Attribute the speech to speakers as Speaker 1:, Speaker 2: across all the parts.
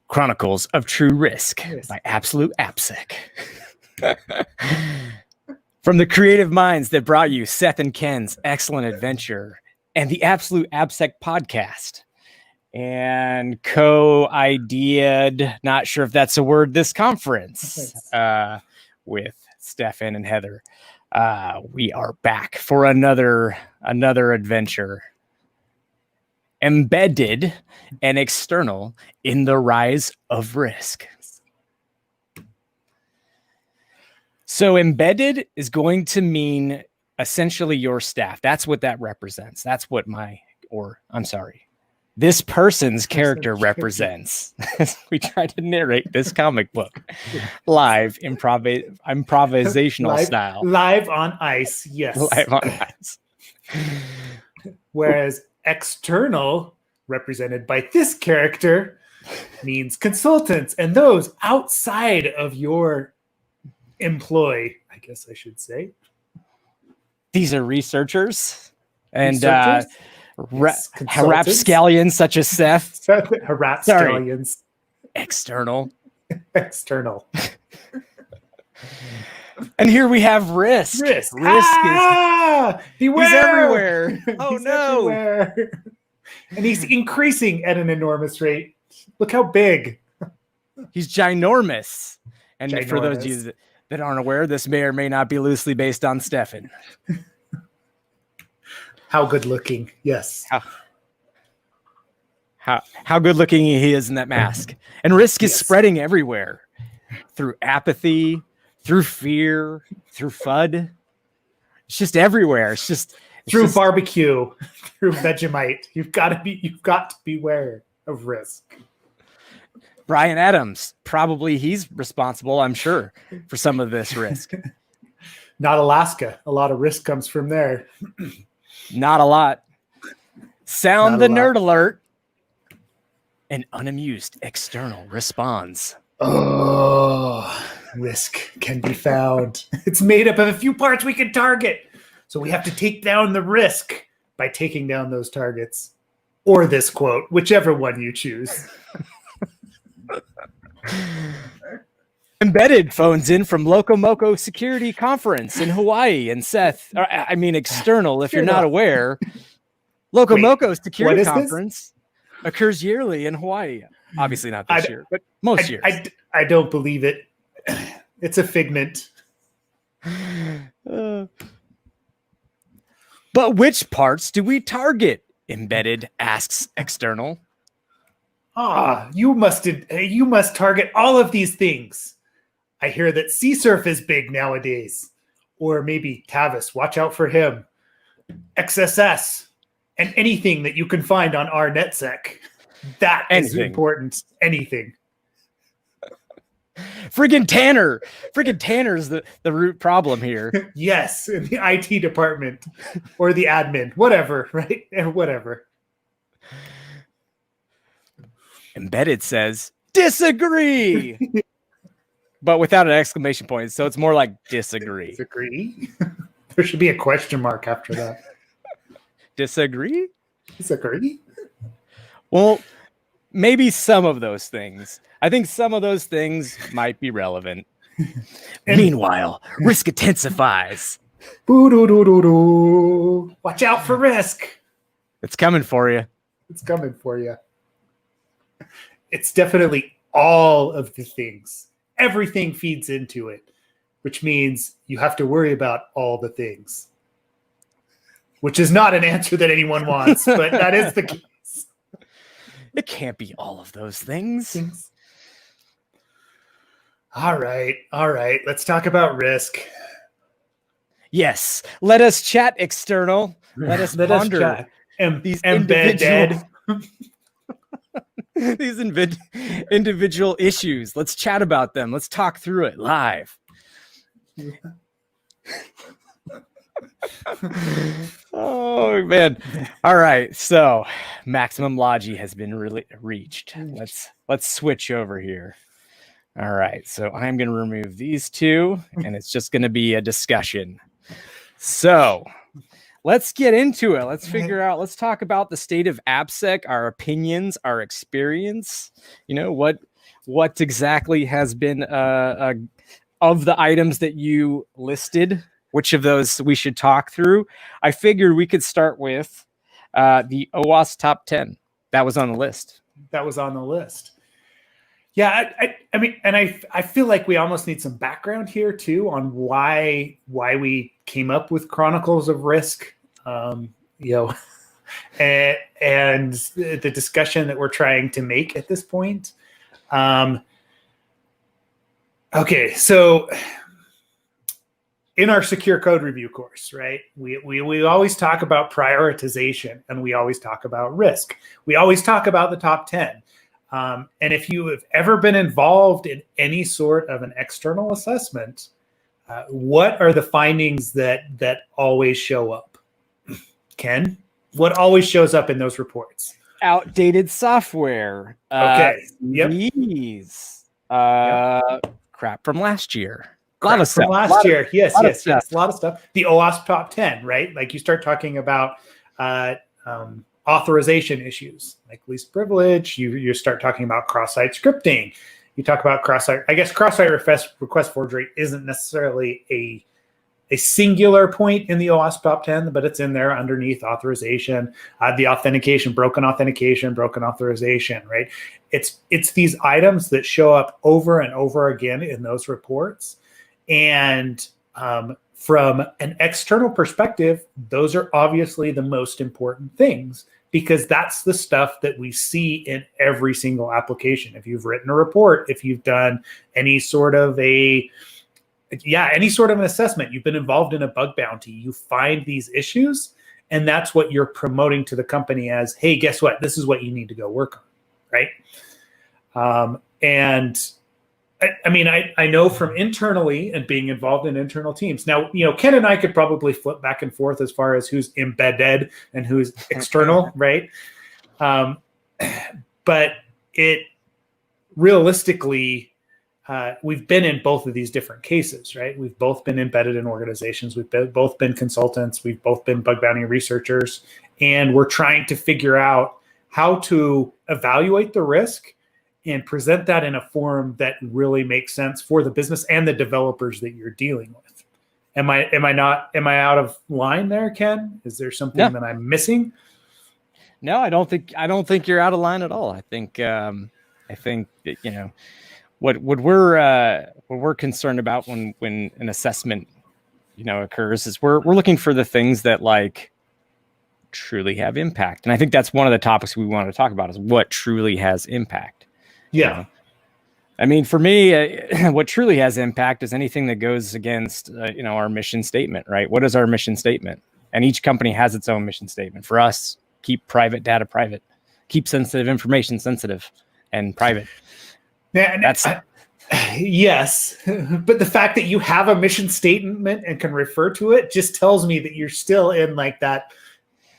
Speaker 1: Chronicles of True Risk by Absolute AppSec. From the creative minds that brought you Seth and Ken's excellent adventure and the Absolute AppSec podcast, and co-ideaed, not sure if that's a word, this conference with Stefan and Heather. We are back for another adventure. M-Bed-Dead and Xternal in the Rise of Risq. So embedded is going to mean essentially your staff. That's what that represents. That's what this person's character represents. We try to narrate this comic book live, improvisational style.
Speaker 2: Live on ice, yes.
Speaker 1: Live on ice.
Speaker 2: Whereas external, represented by this character, means consultants and those outside of your employ, I guess I should say.
Speaker 1: These are researchers and rapscallions such as Seth.
Speaker 2: Rapscallions.
Speaker 1: External. And here we have Risq.
Speaker 2: Risq beware!
Speaker 1: He's everywhere. Oh,
Speaker 2: he's
Speaker 1: no.
Speaker 2: Everywhere. And he's increasing at an enormous rate. Look how big.
Speaker 1: He's ginormous. And for those of you that aren't aware, this may or may not be loosely based on Stefan.
Speaker 2: How good looking. Yes.
Speaker 1: How good looking he is in that mask. And Risq is spreading everywhere through apathy, through fear, through FUD. It's just everywhere. It's
Speaker 2: through barbecue, through Vegemite. You've got to beware of Risq.
Speaker 1: Brian Adams, probably he's responsible, I'm sure, for some of this Risq.
Speaker 2: Not Alaska. A lot of Risq comes from there.
Speaker 1: Not a lot. Sound the nerd alert. An unamused external responds.
Speaker 2: Oh, Risq can be found. It's made up of a few parts we can target. So we have to take down the Risq by taking down those targets. Or this quote, whichever one you choose.
Speaker 1: Embedded phones in from Locomoco Security Conference in Hawaii, and Seth, external, if you're not aware, Locomoco Security Conference occurs yearly in Hawaii. Obviously not this year, but most years.
Speaker 2: I don't believe it. It's a figment.
Speaker 1: But which parts do we target? Embedded asks external.
Speaker 2: You must target all of these things. I hear that CSRF is big nowadays. Or maybe Tavis, watch out for him. XSS, and anything that you can find on our NetSec. That is important. Anything.
Speaker 1: Friggin' Tanner's the root problem here.
Speaker 2: Yes, in the IT department. Or the admin. Whatever, right? Whatever.
Speaker 1: Embedded says, disagree! But without an exclamation point, so it's more like disagree.
Speaker 2: Disagree? There should be a question mark after that.
Speaker 1: Disagree?
Speaker 2: Disagree?
Speaker 1: Well, maybe some of those things. I think some of those things might be relevant. Meanwhile, Risq intensifies.
Speaker 2: Watch out for Risq.
Speaker 1: It's coming for you.
Speaker 2: It's coming for you. It's definitely all of the things. Everything feeds into it, which means you have to worry about all the things. Which is not an answer that anyone wants, but that is the case.
Speaker 1: It can't be all of those things.
Speaker 2: All right. Let's talk about Risq.
Speaker 1: Yes. Let us chat external. Let us ponder these M-Bed-Dead. These individual issues. Let's chat about them. Let's talk through it live. Oh man. All right. So maximum logi has been reached. Let's switch over here. All right. So I'm going to remove these two and it's just going to be a discussion. So let's get into it. Let's figure out, let's talk about the state of AppSec, our opinions, our experience. You know, what what exactly has been of the items that you listed, which of those we should talk through. I figured we could start with the OWASP top 10. That was on the list.
Speaker 2: That was on the list. Yeah, I mean, and I feel like we almost need some background here too on why we came up with Chronicles of Risq, and the discussion that we're trying to make at this point. Okay, so in our secure code review course, right, we always talk about prioritization, and we always talk about risk. We always talk about the top 10. And if you have ever been involved in any sort of an external assessment, what are the findings that always show up? Ken, what always shows up in those reports?
Speaker 1: Outdated software.
Speaker 2: Okay. Yep.
Speaker 1: Crap from last year.
Speaker 2: A lot of stuff. From last year. Yes. A lot of stuff. The OWASP top 10, right? Like you start talking about authorization issues like least privilege. You start talking about cross-site scripting. You talk about cross-site. I guess cross-site request forgery isn't necessarily a singular point in the OWASP top 10, but it's in there underneath authorization, the authentication, broken authorization, right? It's these items that show up over and over again in those reports. And from an external perspective, those are obviously the most important things because that's the stuff that we see in every single application. If you've written a report, if you've done any sort of an assessment, you've been involved in a bug bounty, you find these issues, and that's what you're promoting to the company as, hey, guess what? This is what you need to go work on, right? And I mean, I know from internally and being involved in internal teams. Now, Ken and I could probably flip back and forth as far as who's M-Bed-Dead and who's external, right? But it realistically, we've been in both of these different cases, right? We've both been embedded in organizations. We've both been consultants. We've both been bug bounty researchers. And we're trying to figure out how to evaluate the risk and present that in a form that really makes sense for the business and the developers that you're dealing with. Am I out of line there, Ken? Is there something that I'm missing?
Speaker 1: No, I don't think you're out of line at all. I think that, what we're concerned about when an assessment occurs is we're looking for the things that like truly have impact. And I think that's one of the topics we want to talk about is what truly has impact.
Speaker 2: Yeah.
Speaker 1: I mean, for me, what truly has impact is anything that goes against, our mission statement, right? What is our mission statement? And each company has its own mission statement. For us, keep private data private, keep sensitive information sensitive and private.
Speaker 2: Yes. But the fact that you have a mission statement and can refer to it just tells me that you're still in like that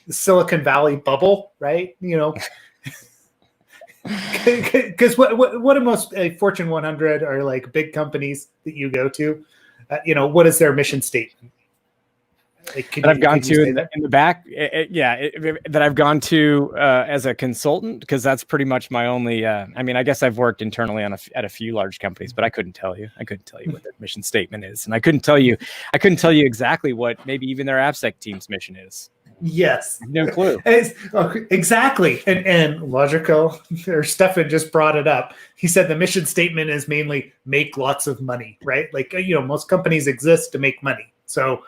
Speaker 2: Silicon Valley bubble, right? Because what are most Fortune 100 or like big companies that you go to? What is their mission statement?
Speaker 1: That I've gone to in the back, that I've gone to as a consultant, because that's pretty much my only. I mean, I guess I've worked internally at a few large companies, but I couldn't tell you what their mission statement is, and I couldn't tell you exactly what maybe even their AppSec team's mission is.
Speaker 2: Yes.
Speaker 1: No clue.
Speaker 2: Exactly. And logical, or Stefan just brought it up. He said the mission statement is mainly make lots of money, right? Like, most companies exist to make money. So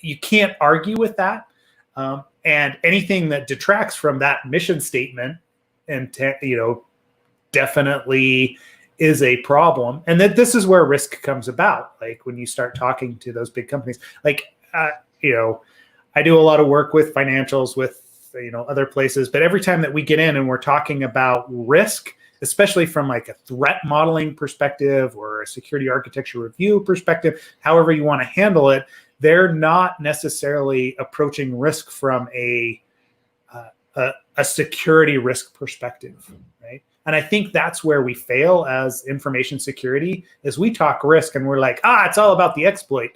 Speaker 2: you can't argue with that. And anything that detracts from that mission statement and, definitely is a problem. And that this is where risk comes about. Like when you start talking to those big companies, I do a lot of work with financials, with other places, but every time that we get in and we're talking about risk, especially from like a threat modeling perspective or a security architecture review perspective, however you want to handle it, they're not necessarily approaching risk from a security risk perspective, right? And I think that's where we fail as information security is we talk risk and we're like, it's all about the exploit.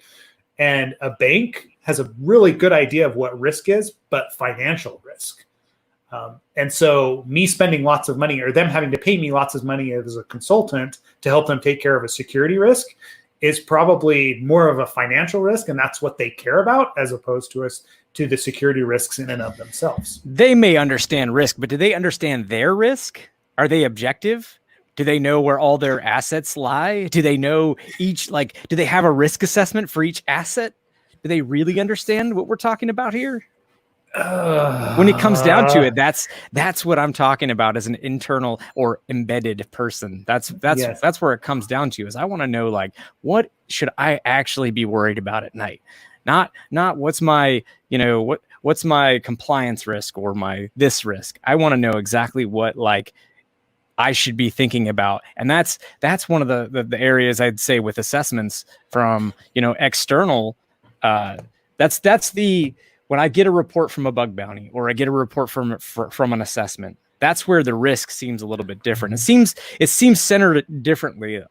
Speaker 2: And a bank has a really good idea of what risk is, but financial risk. And so me spending lots of money or them having to pay me lots of money as a consultant to help them take care of a security risk is probably more of a financial risk. And that's what they care about as opposed to the security risks in and of themselves.
Speaker 1: They may understand risk, but do they understand their risk? Are they objective? Do they know where all their assets lie? Do they know do they have a risk assessment for each asset? Do they really understand what we're talking about here? When it comes down to it, that's what I'm talking about as an internal or embedded person. That's where it comes down to is I want to know, like, what should I actually be worried about at night? Not what's my, what's my compliance risk or my this risk. I want to know exactly what I should be thinking about. And that's one of the areas I'd say with assessments from, external. That's the when I get a report from a bug bounty or I get a report from an assessment, that's where the risk seems a little bit different. It seems centered differently.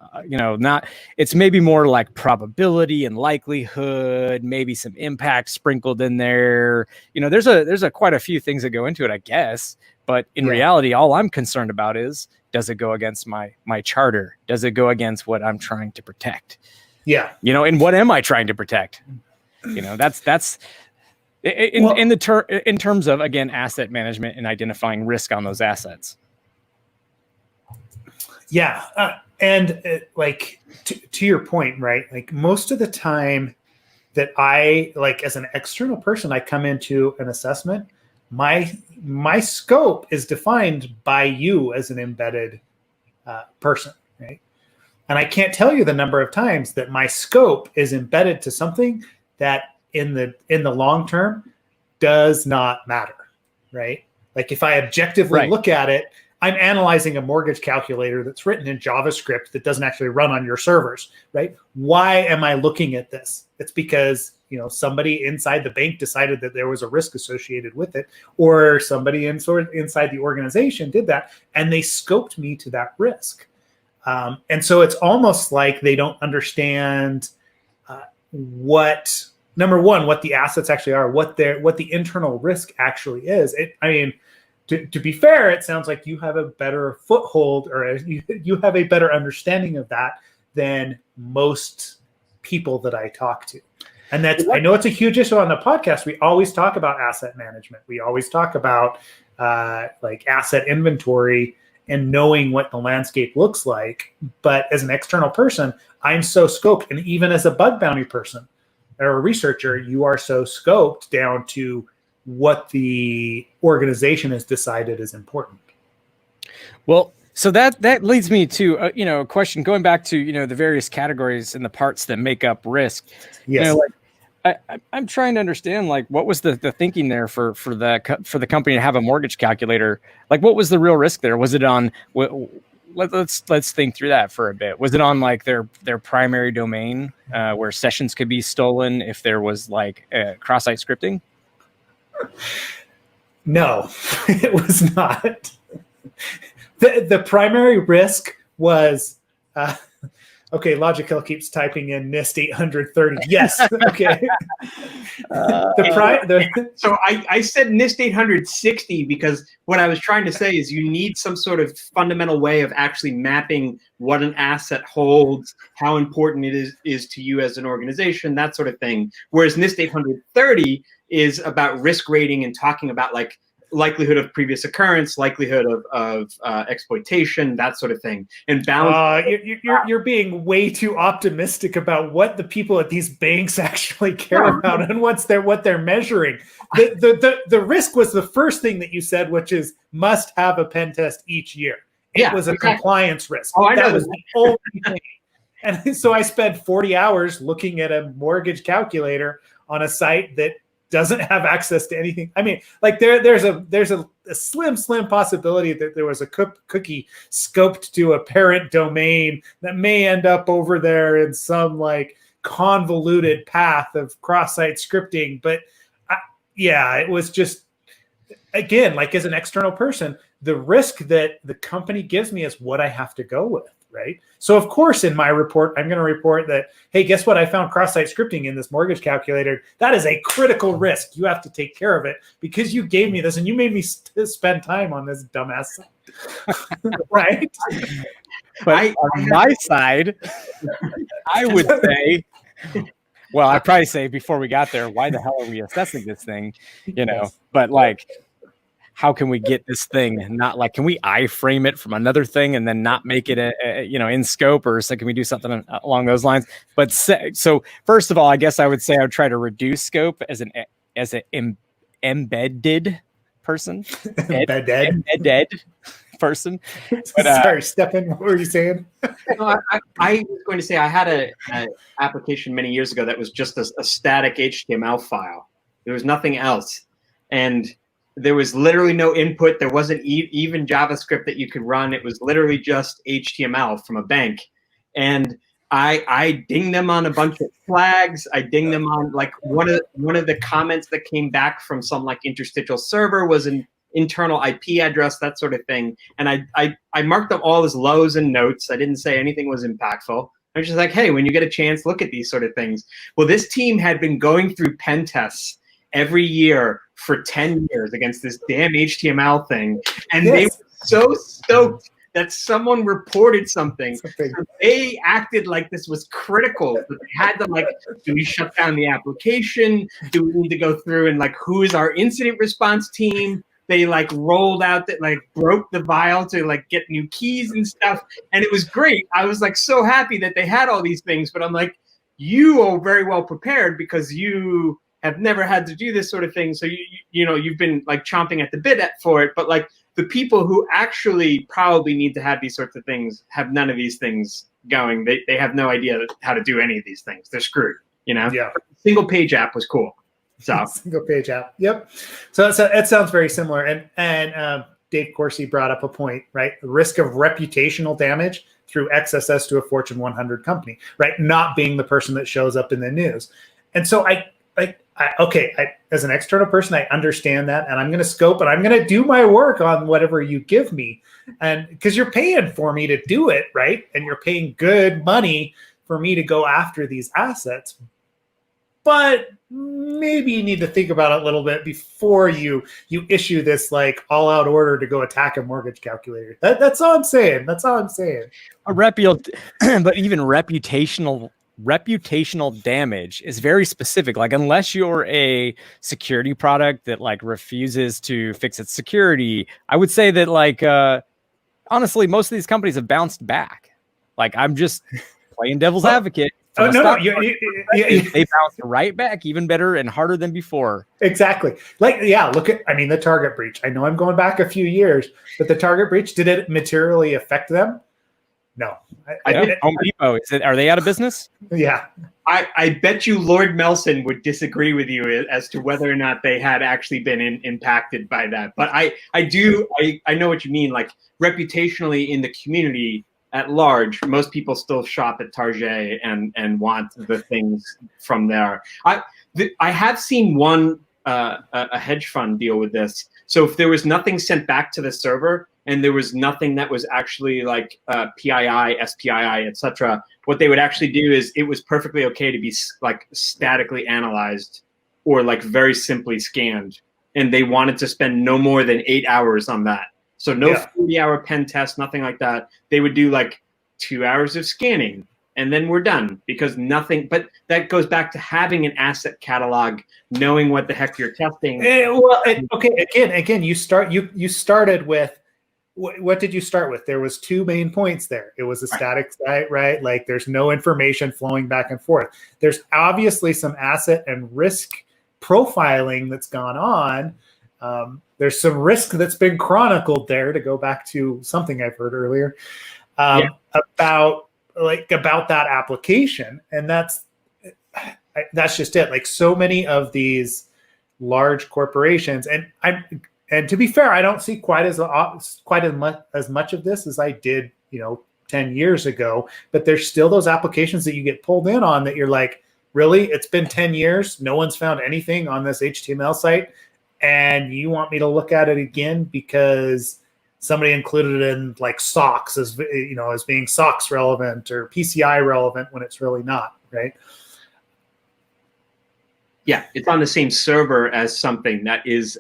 Speaker 1: It's maybe more like probability and likelihood, maybe some impact sprinkled in there. There's a quite a few things that go into it, I guess. But in reality, all I'm concerned about is, does it go against my charter? Does it go against what I'm trying to protect?
Speaker 2: Yeah.
Speaker 1: And what am I trying to protect? That's in terms of, again, asset management and identifying risk on those assets.
Speaker 2: Yeah. To your point, right? Like most of the time that I, as an external person, I come into an assessment, my scope is defined by you as an embedded person, right? And I can't tell you the number of times that my scope is embedded to something that in the long term does not matter, right? Like if I objectively look at it, I'm analyzing a mortgage calculator that's written in JavaScript that doesn't actually run on your servers, right? Why am I looking at this? It's because somebody inside the bank decided that there was a risk associated with it, or somebody inside the organization did that, and they scoped me to that risk. And so it's almost like they don't understand what the assets actually are, what the internal risk actually is. To be fair, it sounds like you have a better foothold, or you have a better understanding of that than most people that I talk to. And I know it's a huge issue on the podcast. We always talk about asset management. We always talk about asset inventory and knowing what the landscape looks like. But as an external person, I'm so scoped. And even as a bug bounty person or a researcher, you are so scoped down to what the organization has decided is important. Well,
Speaker 1: so that leads me to a question going back to the various categories and the parts that make up risk.
Speaker 2: Yes.
Speaker 1: I'm trying to understand what was the thinking there for the company to have a mortgage calculator. What was the real risk there? Was it on let's think through that for a bit. Was it on their primary domain where sessions could be stolen if there was cross-site scripting?
Speaker 2: No, it was not. The primary risk was okay. Logical keeps typing in NIST 830. Yes. Okay.
Speaker 3: So I said NIST 860 because what I was trying to say is you need some sort of fundamental way of actually mapping what an asset holds, how important it is to you as an organization, that sort of thing. Whereas NIST 830 is about risk rating and talking about likelihood of previous occurrence, likelihood of exploitation, that sort of thing, and balance.
Speaker 2: You're being way too optimistic about what the people at these banks actually care about and what they're measuring. The risk was the first thing that you said, which is must have a pen test each year. It was a compliance risk.
Speaker 3: Oh, I know.
Speaker 2: That was the only thing. And so I spent 40 hours looking at a mortgage calculator on a site that doesn't have access to anything. I mean, there's a slim possibility that there was a cookie scoped to a parent domain that may end up over there in some convoluted path of cross-site scripting. But it was just, again, as an external person, the risk that the company gives me is what I have to go with. right? So of course, in my report, I'm going to report that, hey, guess what? I found cross-site scripting in this mortgage calculator. That is a critical risk. You have to take care of it because you gave me this and you made me spend time on this dumbass site. Right?
Speaker 1: But on my side, I would say, well, I'd probably say before we got there, why the hell are we assessing this thing? You know, but like, how can we get this thing not like, can we iframe it from another thing and then not make it in scope, or so can we do something along those lines? But so first of all, I guess I would say I would try to reduce scope as an embedded person. Embedded person. But,
Speaker 2: sorry, Stefan, what were you saying?
Speaker 3: No, I was going to say I had an application many years ago that was just a static HTML file. There was nothing else. And there was literally no input. There wasn't even JavaScript that you could run. It was literally just HTML from a bank. And I dinged them on a bunch of flags. I dinged them on like one of the comments that came back from some like interstitial server was an internal IP address, that sort of thing. And I marked them all as lows and notes. I didn't say anything was impactful. I was just like, hey, when you get a chance, look at these sort of things. Well, this team had been going through pen tests every year for 10 years against this damn HTML thing. And they were so stoked that someone reported something. So they acted like this was critical. But they had to like, do we shut down the application? Do we need to go through and like, who is our incident response team? They like rolled out that like broke the vial to like get new keys and stuff. And it was great. I was like so happy that they had all these things, but I'm like, you are very well prepared because you have never had to do this sort of thing. So you've been like chomping at the bit for it, but like the people who actually probably need to have these sorts of things have none of these things going. They have no idea how to do any of these things. They're screwed, Yeah. Single page app was cool. So
Speaker 2: single page app. Yep. So it sounds very similar. And Dave Corsi brought up a point, right? The risk of reputational damage through XSS to a Fortune 100 company, right? Not being the person that shows up in the news. And so as an external person, I understand that, and I'm going to scope and I'm going to do my work on whatever you give me, and because you're paying for me to do it, right? And you're paying good money for me to go after these assets. But maybe you need to think about it a little bit before you issue this like all-out order to go attack a mortgage calculator. That's all I'm saying. That's all I'm saying.
Speaker 1: But even reputational damage is very specific. Like unless you're a security product that like refuses to fix its security, I would say that like honestly, most of these companies have bounced back. Like I'm just playing devil's advocate.
Speaker 2: Oh no,
Speaker 1: they bounced right back, even better and harder than before.
Speaker 2: Exactly. Look at the Target breach. I know I'm going back a few years, but the Target breach, did it materially affect them? No.
Speaker 1: Home Depot, are they out of business?
Speaker 2: Yeah.
Speaker 3: I bet you Lord Melson would disagree with you as to whether or not they had actually been impacted by that. But I know what you mean. Like reputationally in the community at large, most people still shop at Target and want the things from there. I have seen one a hedge fund deal with this. So if there was nothing sent back to the server and there was nothing that was actually like PII, SPII, etc., what they would actually do is it was perfectly okay to be like statically analyzed or like very simply scanned, and they wanted to spend no more than 8 hours on that. So no 40-hour pen test, nothing like that. They would do like 2 hours of scanning, and then we're done because nothing. But that goes back to having an asset catalog, knowing what the heck you're testing.
Speaker 2: Again, you started with what did you start with? There was two main points there. It was a static site, right? Like there's no information flowing back and forth. There's obviously some asset and risk profiling that's gone on. There's some risk that's been chronicled there, to go back to something I've heard earlier about that application. And that's just it. Like so many of these large corporations, and to be fair, I don't see quite as much of this as I did, 10 years ago, but there's still those applications that you get pulled in on that you're like, really? It's been 10 years. No one's found anything on this HTML site. And you want me to look at it again because somebody included in like SOX as as being SOX relevant or PCI relevant when it's really not, right?
Speaker 3: Yeah, it's on the same server as something that is,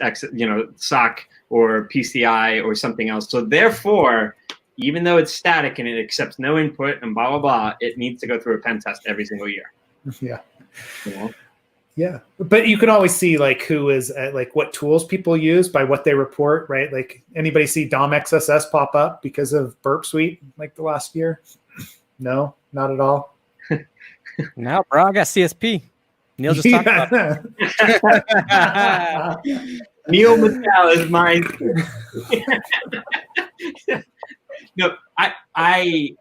Speaker 3: SOC or PCI or something else. So therefore, even though it's static and it accepts no input and blah, blah, blah, it needs to go through a pen test every single year.
Speaker 2: Yeah.
Speaker 3: You know?
Speaker 2: Yeah. But you can always see like who is like what tools people use by what they report, right? Like anybody see DOM XSS pop up because of Burp Suite like the last year? No, not at all.
Speaker 1: No, bro, I got CSP. Neil just talked about it.
Speaker 3: Neil Mattel is mine. No, I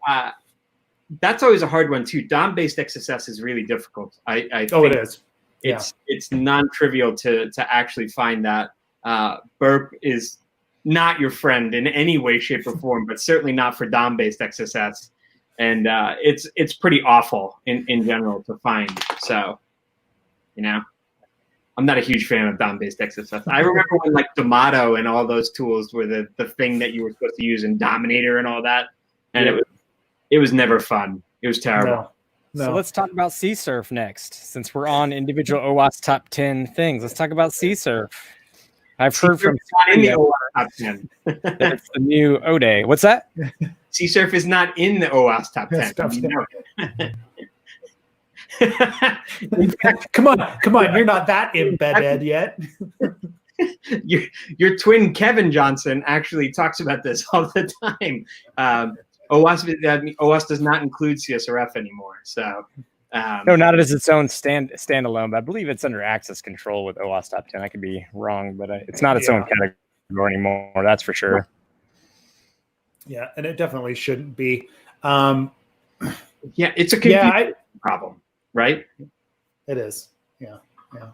Speaker 3: that's always a hard one too. DOM-based XSS is really difficult. I think
Speaker 2: it is.
Speaker 3: It's non-trivial to actually find that. Burp is not your friend in any way, shape, or form, but certainly not for DOM-based XSS. And it's pretty awful in general to find. So, I'm not a huge fan of DOM-based XSS. I remember when like Damato and all those tools were the thing that you were supposed to use in Dominator and all that, and it was never fun. It was terrible.
Speaker 2: No.
Speaker 1: So let's talk about CSRF next. Since we're on individual OWASP top 10 things, let's talk about CSRF. I've heard from
Speaker 3: not in the OWASP top 10.
Speaker 1: that it's the new ODE. What's that?
Speaker 3: CSRF is not in the OWASP top 10.
Speaker 2: Yes, top 10. Come on, you're not that embedded yet.
Speaker 3: your twin Kevin Johnson actually talks about this all the time. OWASP does not include CSRF anymore. So
Speaker 1: no, not as its own standalone, but I believe it's under access control with OWASP top 10. I could be wrong, but it's not its own category anymore. That's for sure.
Speaker 2: Yeah, and it definitely shouldn't be.
Speaker 3: Yeah, it's a confusion problem. Right?
Speaker 2: It is. Yeah.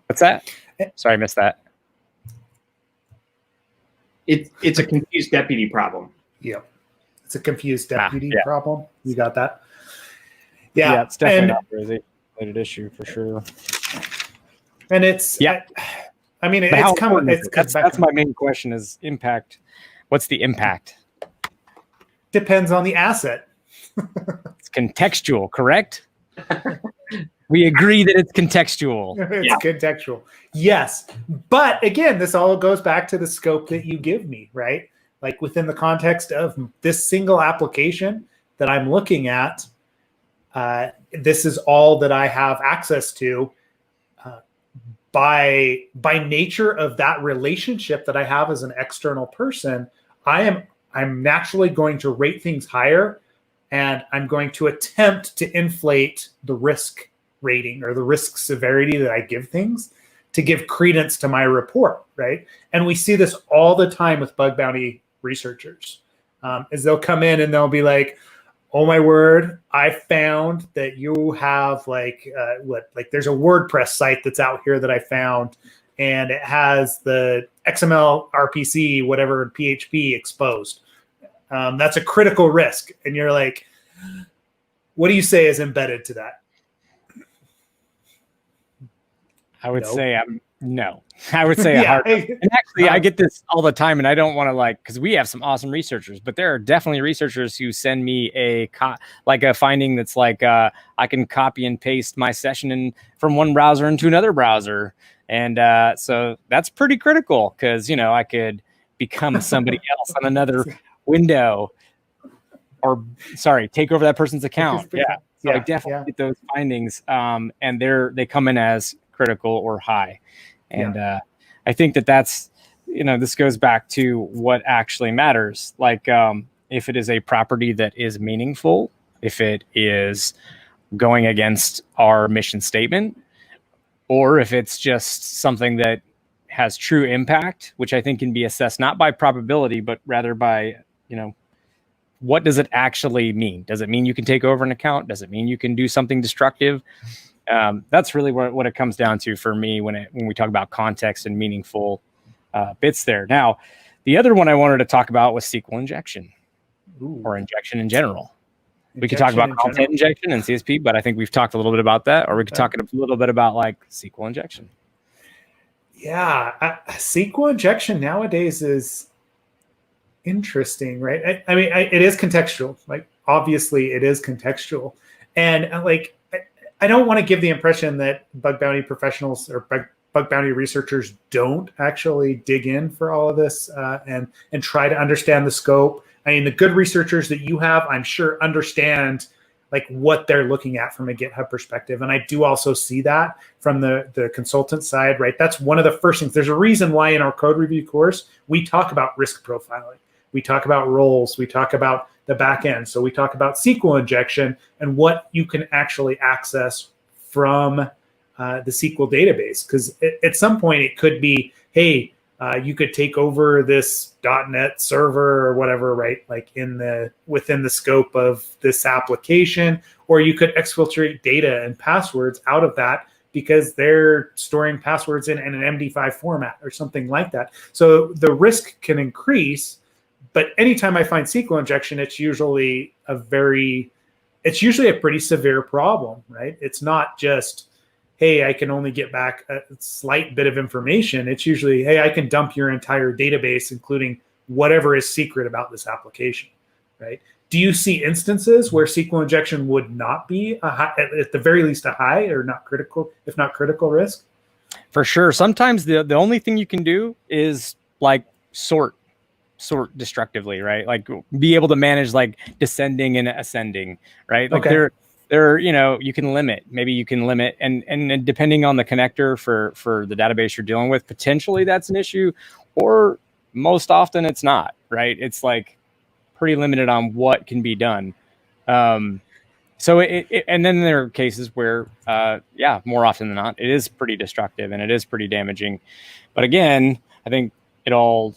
Speaker 1: What's that? Sorry, I missed that.
Speaker 3: It's a confused deputy problem.
Speaker 2: Yeah. It's a confused deputy problem. You got that?
Speaker 1: Yeah, it's definitely not a related issue for sure.
Speaker 2: And it's I mean,
Speaker 1: that's my main question is impact. What's the impact?
Speaker 2: Depends on the asset.
Speaker 1: It's contextual, correct? We agree that it's contextual.
Speaker 2: It's contextual. Yes. But again, this all goes back to the scope that you give me, right? Like within the context of this single application that I'm looking at, this is all that I have access to. By nature of that relationship that I have as an external person, I'm naturally going to rate things higher, and I'm going to attempt to inflate the risk rating or the risk severity that I give things to give credence to my report, right? And we see this all the time with bug bounty researchers, is they'll come in and they'll be like, oh my word, I found that you have there's a WordPress site that's out here that I found, and it has the XML, RPC, whatever, PHP exposed. That's a critical risk. And you're like, what do you say is embedded to that?
Speaker 1: I would say no. I would say
Speaker 2: Yeah.
Speaker 1: And actually, I get this all the time, and I don't want to because we have some awesome researchers, but there are definitely researchers who send me a finding that's like I can copy and paste my session from one browser into another browser, and so that's pretty critical because I could become somebody else on another window, or take over that person's account. So I definitely get those findings, and they come in as critical or high. And I think that's, this goes back to what actually matters. Like if it is a property that is meaningful, if it is going against our mission statement, or if it's just something that has true impact, which I think can be assessed not by probability, but rather by, what does it actually mean? Does it mean you can take over an account? Does it mean you can do something destructive? That's really what it comes down to for me when we talk about context and meaningful bits there. Now, the other one I wanted to talk about was SQL injection or injection in general. We could talk about content injection and CSP, but I think we've talked a little bit about that, or we could talk a little bit about SQL injection.
Speaker 2: Yeah, SQL injection nowadays is interesting, right? I mean, it is contextual. Like, obviously, it is contextual, and like, I don't want to give the impression that bug bounty professionals or bug bounty researchers don't actually dig in for all of this and try to understand the scope. I mean, the good researchers that you have, I'm sure, understand like what they're looking at from a GitHub perspective. And I do also see that from the consultant side, right? That's one of the first things. There's a reason why in our code review course, we talk about risk profiling. We talk about roles. We talk about the back end. So we talk about SQL injection and what you can actually access from the SQL database. Because at some point it could be, hey, you could take over this .NET server or whatever, right? Like within the scope of this application, or you could exfiltrate data and passwords out of that because they're storing passwords in an MD5 format or something like that. So the risk can increase, but anytime I find SQL injection, it's usually a pretty severe problem, right? It's not just, hey, I can only get back a slight bit of information. It's usually, hey, I can dump your entire database, including whatever is secret about this application, right? Do you see instances where SQL injection would not be at the very least a high or not critical, if not critical risk?
Speaker 1: For sure. Sometimes the only thing you can do is like sort destructively, right? Like be able to manage like descending and ascending, right? Like there, you can limit, and depending on the connector for the database you're dealing with, potentially that's an issue, or most often it's not, right? It's like pretty limited on what can be done. So and then there are cases where, more often than not, it is pretty destructive and it is pretty damaging. But again, I think it all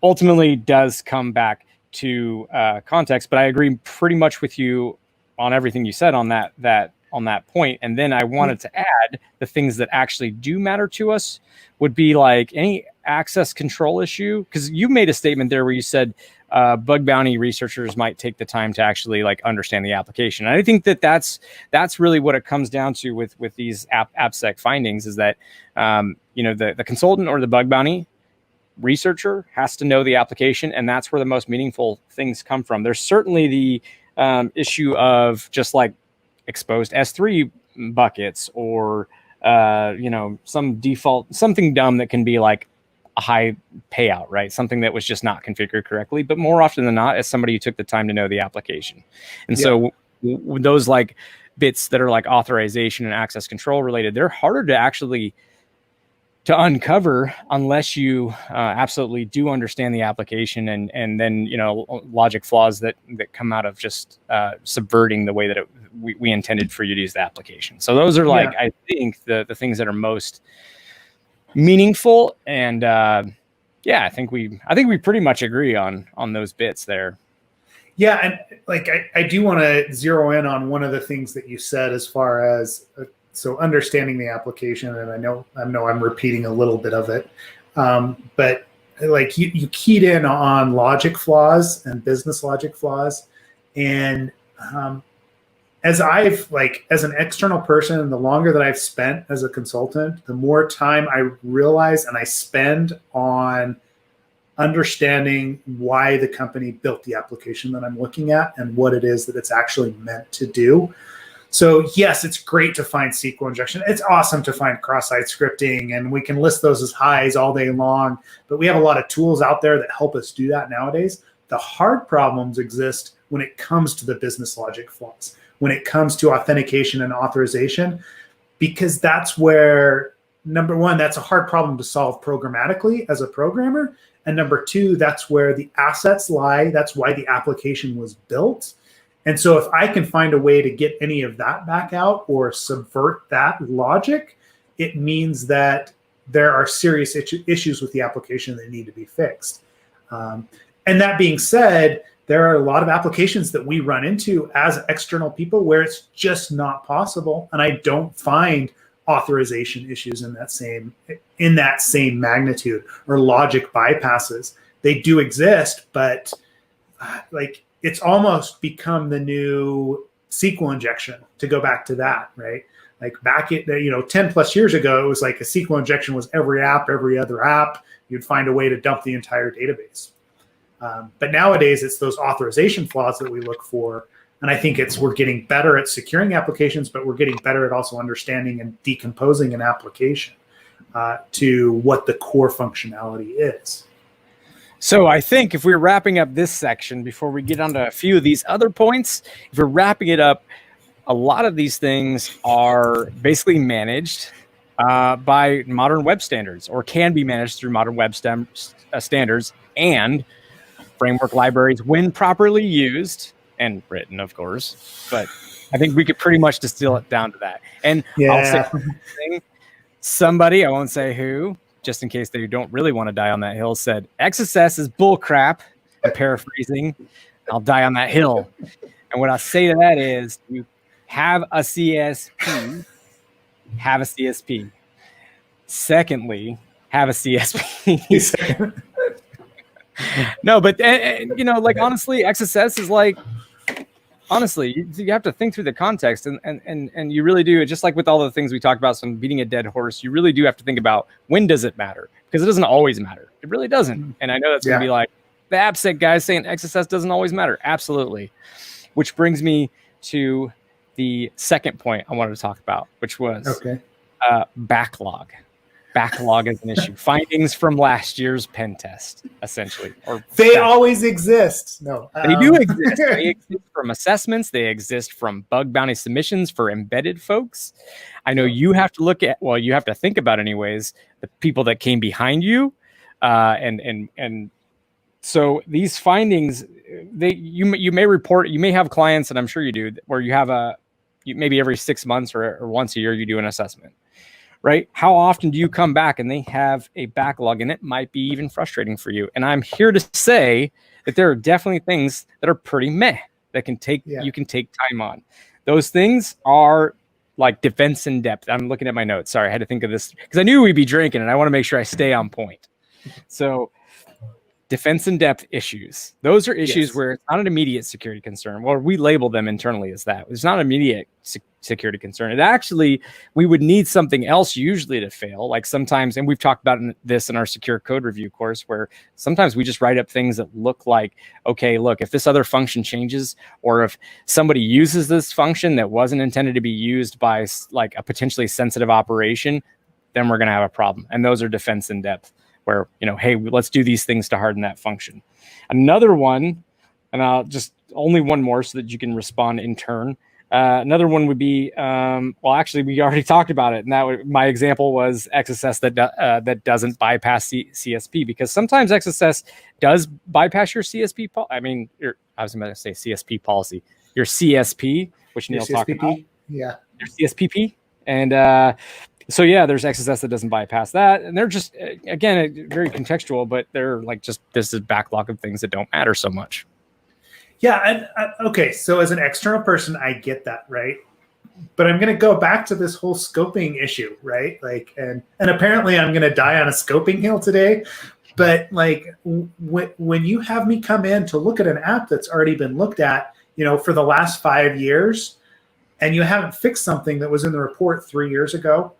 Speaker 1: ultimately does come back to context, but I agree pretty much with you on everything you said on that point. And then I wanted to add the things that actually do matter to us would be like any access control issue. Because you made a statement there where you said bug bounty researchers might take the time to actually like understand the application. And I think that's really what it comes down to with these AppSec findings is that, the consultant or the bug bounty researcher has to know the application, and that's where the most meaningful things come from. There's certainly the issue of just like exposed S3 buckets or some default, something dumb that can be like a high payout, right? Something that was just not configured correctly. But more often than not, as somebody who took the time to know the application. And so those like bits that are like authorization and access control related, they're harder to actually to uncover unless you absolutely do understand the application and then logic flaws that come out of just subverting the way that we intended for you to use the application. So those are like I think the things that are most meaningful, and I think we pretty much agree on those bits there.
Speaker 2: Yeah, and like I do want to zero in on one of the things that you said as far as so understanding the application, and I know I'm repeating a little bit of it, but like you keyed in on logic flaws and business logic flaws, and as an external person, and the longer that I've spent as a consultant, the more time I realize and I spend on understanding why the company built the application that I'm looking at and what it is that it's actually meant to do. So yes, it's great to find SQL injection. It's awesome to find cross-site scripting, and we can list those as highs all day long, but we have a lot of tools out there that help us do that nowadays. The hard problems exist when it comes to the business logic flaws, when it comes to authentication and authorization, because that's where, number one, that's a hard problem to solve programmatically as a programmer. And number two, that's where the assets lie. That's why the application was built. And so if I can find a way to get any of that back out or subvert that logic, it means that there are serious issues with the application that need to be fixed. And that being said, there are a lot of applications that we run into as external people where it's just not possible. And I don't find authorization issues in that same magnitude or logic bypasses. They do exist, but like it's almost become the new SQL injection, to go back to that, right? Like back at 10 plus years ago, it was like a SQL injection was every app, every other app. You'd find a way to dump the entire database. But nowadays, it's those authorization flaws that we look for. And I think we're getting better at securing applications, but we're getting better at also understanding and decomposing an application to what the core functionality is.
Speaker 1: So I think if we're wrapping up this section before we get onto a few of these other points, if we're wrapping it up, a lot of these things are basically managed by modern web standards, or can be managed through modern web standards and framework libraries when properly used and written, of course. But I think we could pretty much distill it down to that. And I'll say something. Somebody, I won't say who, just in case they don't really want to die on that hill, said XSS is bullcrap. I'm paraphrasing. I'll die on that hill. And what I say to that is, you have a CSP, have a CSP. Secondly, have a CSP. No, but like honestly, XSS is like, honestly, you have to think through the context, and you really do. Just like with all the things we talked about, some beating a dead horse, you really do have to think about, when does it matter? Because it doesn't always matter. It really doesn't. And I know that's going to be like the AppSec guys saying XSS doesn't always matter. Absolutely. Which brings me to the second point I wanted to talk about, which was backlog. Backlog is an issue. Findings from last year's pen test, essentially. Or
Speaker 2: they always exist. No,
Speaker 1: they do exist. They exist from assessments. They exist from bug bounty submissions for embedded folks. I know you have to look at, well, you have to think about anyways, the people that came behind you, and so these findings, you may report. You may have clients, and I'm sure you do, where you have maybe every 6 months or once a year you do an assessment. Right? How often do you come back and they have a backlog, and it might be even frustrating for you? And I'm here to say that there are definitely things that are pretty meh that you can take time on. Those things are like defense in depth. I'm looking at my notes. Sorry, I had to think of this because I knew we'd be drinking, and I want to make sure I stay on point. So defense in depth issues. Those are issues where it's not an immediate security concern. Well, we label them internally as that. It's not an immediate security concern. It actually, we would need something else usually to fail. Like sometimes, and we've talked about this in our secure code review course, where sometimes we just write up things that look like, okay, look, if this other function changes, or if somebody uses this function that wasn't intended to be used by like a potentially sensitive operation, then we're going to have a problem. And those are defense in depth, where, hey, let's do these things to harden that function. Another one, and I'll just only one more so that you can respond in turn. Another one would be, well, actually, we already talked about it, and my example was XSS that doesn't bypass CSP, because sometimes XSS does bypass your CSP. I was going to say CSP policy, your CSP, which Neil talked about.
Speaker 2: Yeah,
Speaker 1: your CSPP, and so yeah, there's XSS that doesn't bypass that, and they're just, again, very contextual, but they're like just this is backlog of things that don't matter so much.
Speaker 2: Yeah, and okay, so as an external person, I get that, right? But I'm going to go back to this whole scoping issue, right? Like, and apparently I'm going to die on a scoping hill today. But like, when you have me come in to look at an app that's already been looked at, for the last 5 years, and you haven't fixed something that was in the report 3 years ago,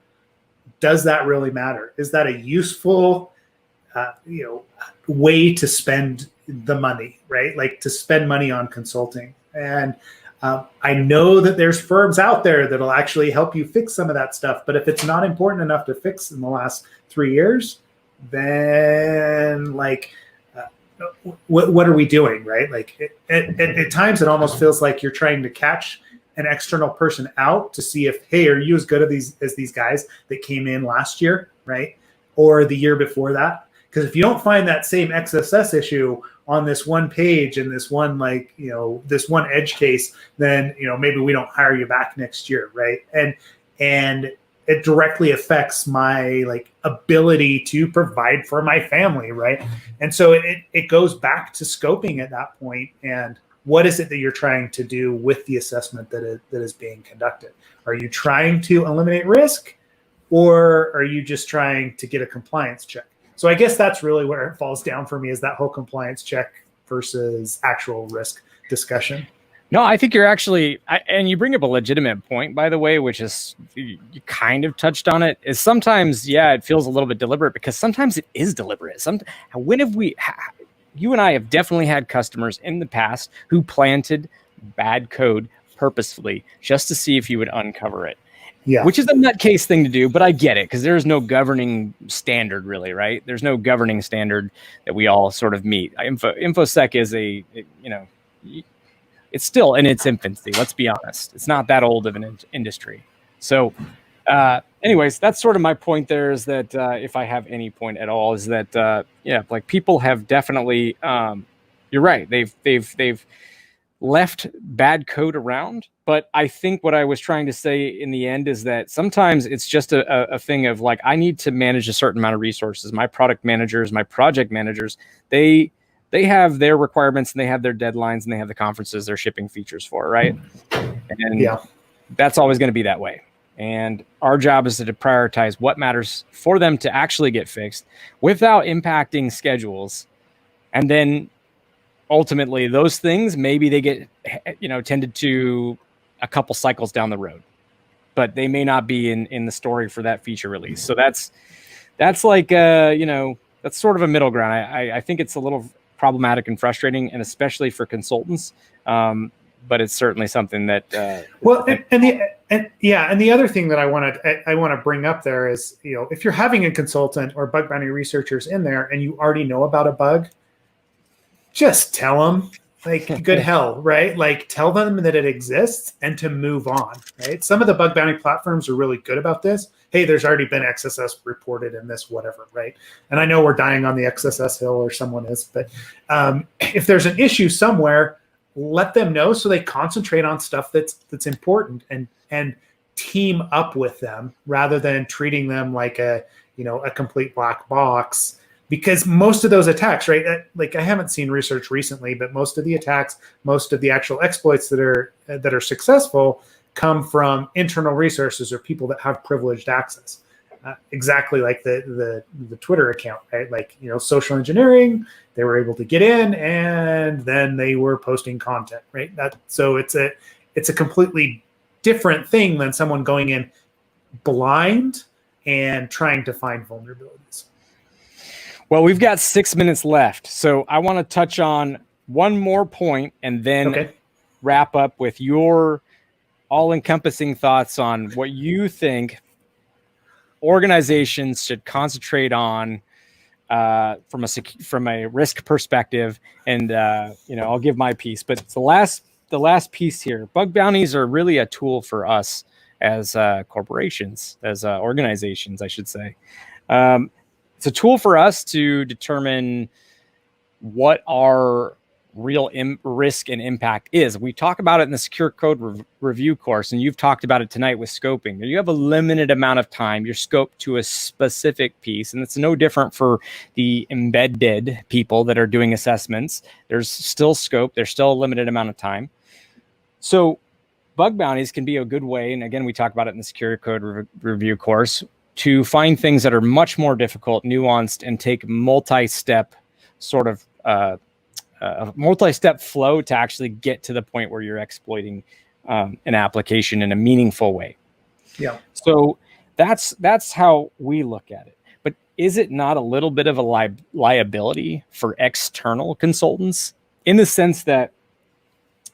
Speaker 2: does that really matter? Is that a useful, way to spend the money, right? Like to spend money on consulting. And I know that there's firms out there that'll actually help you fix some of that stuff. But if it's not important enough to fix in the last 3 years, then like, what are we doing, right? Like at times it almost feels like you're trying to catch an external person out to see if, hey, are you as good as these guys that came in last year, right? Or the year before that? Because if you don't find that same XSS issue on this one page and this one, like, this one edge case, then, maybe we don't hire you back next year, right? And it directly affects my like ability to provide for my family, right? And so it goes back to scoping at that point, and what is it that you're trying to do with the assessment that is being conducted? Are you trying to eliminate risk, or are you just trying to get a compliance check? So I guess that's really where it falls down for me, is that whole compliance check versus actual risk discussion.
Speaker 1: No, I think you're actually, and you bring up a legitimate point, by the way, which is, you kind of touched on it, is sometimes, it feels a little bit deliberate, because sometimes it is deliberate. When have we, you and I have definitely had customers in the past who planted bad code purposefully just to see if you would uncover it.
Speaker 2: Yeah.
Speaker 1: Which is a nutcase thing to do, but I get it because there's no governing standard really, right? There's no governing standard that we all sort of meet. InfoSec is it's still in its infancy. Let's be honest. It's not that old of an industry. So anyways, that's sort of my point there is that if I have any point at all is that, like people have definitely, you're right. They've left bad code around. But I think what I was trying to say in the end is that sometimes it's just a thing of like, I need to manage a certain amount of resources. My product managers, my project managers, they have their requirements and they have their deadlines and they have the conferences they're shipping features for, right? And that's always going to be that way. And our job is to prioritize what matters for them to actually get fixed without impacting schedules. And then ultimately those things, maybe they get, tended to a couple cycles down the road, but they may not be in the story for that feature release. So that's like, that's sort of a middle ground. I think it's a little problematic and frustrating, and especially for consultants. But it's certainly something that,
Speaker 2: and the other thing that I want to bring up there is, if you're having a consultant or bug bounty researchers in there and you already know about a bug, just tell them, like, good hell, right? Like, tell them that it exists and to move on, right? Some of the bug bounty platforms are really good about this. Hey, there's already been XSS reported in this, whatever, right? And I know we're dying on the XSS hill, or someone is, but if there's an issue somewhere, let them know so they concentrate on stuff that's important and team up with them rather than treating them like a complete black box. Because most of those attacks, right? Like, I haven't seen research recently, but most of the attacks, most of the actual exploits that are successful come from internal resources or people that have privileged access. Exactly like the Twitter account, right? Like, social engineering, they were able to get in and then they were posting content, right? So it's a completely different thing than someone going in blind and trying to find vulnerabilities.
Speaker 1: Well, we've got 6 minutes left, so I want to touch on one more point and then wrap up with your all-encompassing thoughts on what you think organizations should concentrate on from a risk perspective. And I'll give my piece, but it's the last piece here. Bug bounties are really a tool for us as corporations, as organizations, I should say. It's a tool for us to determine what our real risk and impact is. We talk about it in the secure code review course, and you've talked about it tonight with scoping. You have a limited amount of time. You're scoped to a specific piece, and it's no different for the M-Bed-Dead people that are doing assessments. There's still scope. There's still a limited amount of time. So bug bounties can be a good way, and again, we talk about it in the secure code review course, to find things that are much more difficult, nuanced, and take multi-step sort of a multi-step flow to actually get to the point where you're exploiting an application in a meaningful way.
Speaker 2: Yeah.
Speaker 1: So that's how we look at it. But is it not a little bit of a liability for external consultants in the sense that,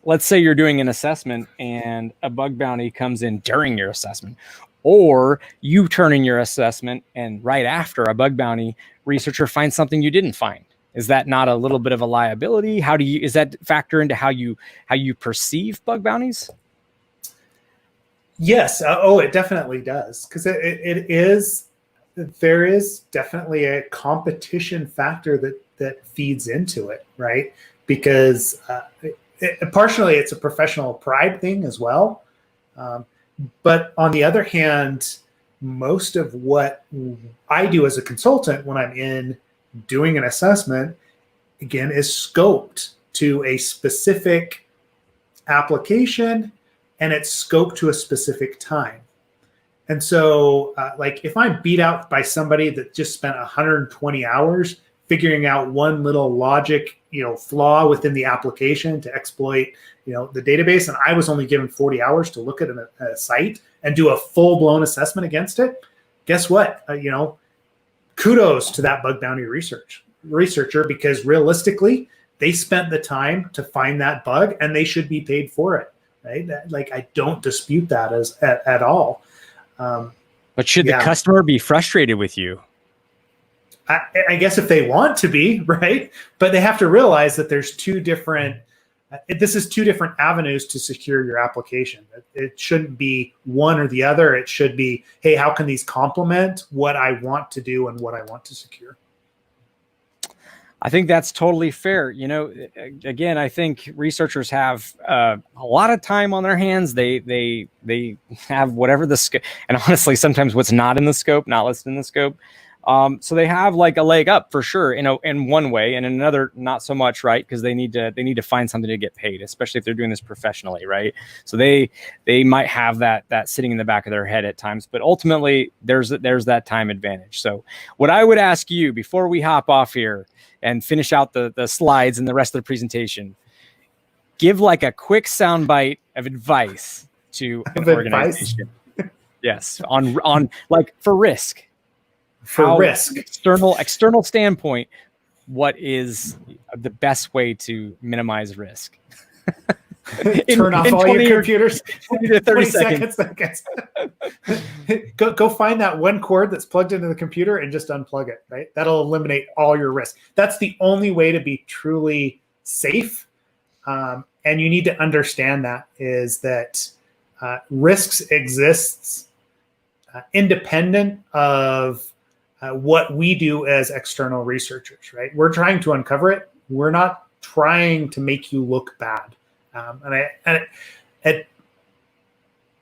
Speaker 1: let's say you're doing an assessment and a bug bounty comes in during your assessment, or you turn in your assessment and right after a bug bounty researcher finds something you didn't find? Is that not a little bit of a liability? Is that factor into how you perceive bug bounties?
Speaker 2: Yes. It definitely does. Because there is definitely a competition factor that feeds into it, right? Because partially it's a professional pride thing as well. But on the other hand, most of what I do as a consultant when I'm in doing an assessment, again, is scoped to a specific application, and it's scoped to a specific time. And so, like, if I'm beat out by somebody that just spent 120 hours figuring out one little logic, flaw within the application to exploit, the database, and I was only given 40 hours to look at a site and do a full-blown assessment against it, guess what? Kudos to that bug bounty research researcher because realistically, they spent the time to find that bug and they should be paid for it, right? Like, I don't dispute that at all.
Speaker 1: But should the customer be frustrated with you?
Speaker 2: I guess if they want to be, right? But they have to realize that there's two different avenues to secure your application. It shouldn't be one or the other. It should be, hey, how can these complement what I want to do and what I want to secure?
Speaker 1: I think that's totally fair. Again, I think researchers have a lot of time on their hands. They have whatever the scope, and honestly, sometimes what's not in the scope, not listed in the scope. So they have like a leg up for sure, in one way, and in another, not so much, right? Because they need to find something to get paid, especially if they're doing this professionally, right? So they might have that sitting in the back of their head at times, but ultimately there's that time advantage. So what I would ask you before we hop off here and finish out the slides and the rest of the presentation, give like a quick soundbite of advice to an organization. Yes, on like for Risq.
Speaker 2: For Risq,
Speaker 1: external standpoint, what is the best way to minimize risk?
Speaker 2: Turn off all your computers.
Speaker 1: 20 to 30 seconds.
Speaker 2: Go find that one cord that's plugged into the computer and just unplug it, right? That'll eliminate all your risk. That's the only way to be truly safe. And you need to understand that is that Risq exists independent of what we do as external researchers, right? We're trying to uncover it. We're not trying to make you look bad.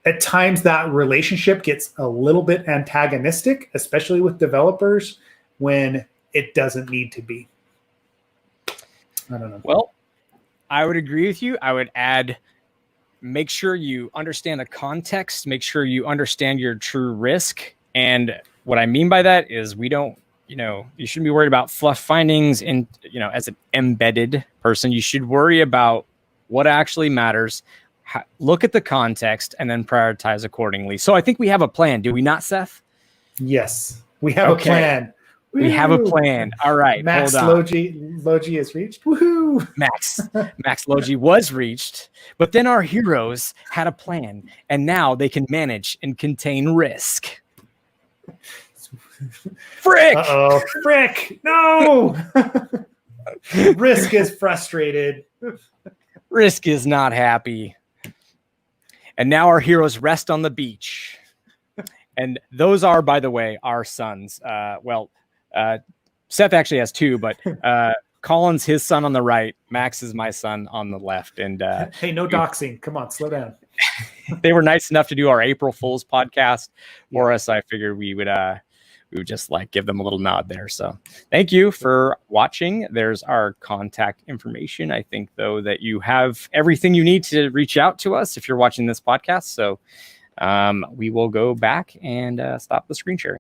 Speaker 2: At times that relationship gets a little bit antagonistic, especially with developers when it doesn't need to be. I don't know.
Speaker 1: Well, I would agree with you. I would add, make sure you understand the context, make sure you understand your true risk. And what I mean by that is you shouldn't be worried about fluff findings. And, as an embedded person, you should worry about what actually matters, look at the context, and then prioritize accordingly. So I think we have a plan. Do we not, Seth?
Speaker 2: Yes, we have a plan.
Speaker 1: We have a plan. All right.
Speaker 2: Max Logi is reached. Woohoo!
Speaker 1: Max Logi was reached, but then our heroes had a plan, and now they can manage and contain Risq. Frick!
Speaker 2: Uh-oh. Frick! No! Risq is frustrated.
Speaker 1: Risq is not happy. And now our heroes rest on the beach. And those are, by the way, our sons. Seth actually has two, but Colin's his son on the right. Max is my son on the left. And
Speaker 2: hey, no doxing. Come on, slow down.
Speaker 1: They were nice enough to do our April Fool's podcast for us. I figured we would just like give them a little nod there. So thank you for watching. There's our contact information. I think, though, that you have everything you need to reach out to us if you're watching this podcast. So we will go back and stop the screen sharing.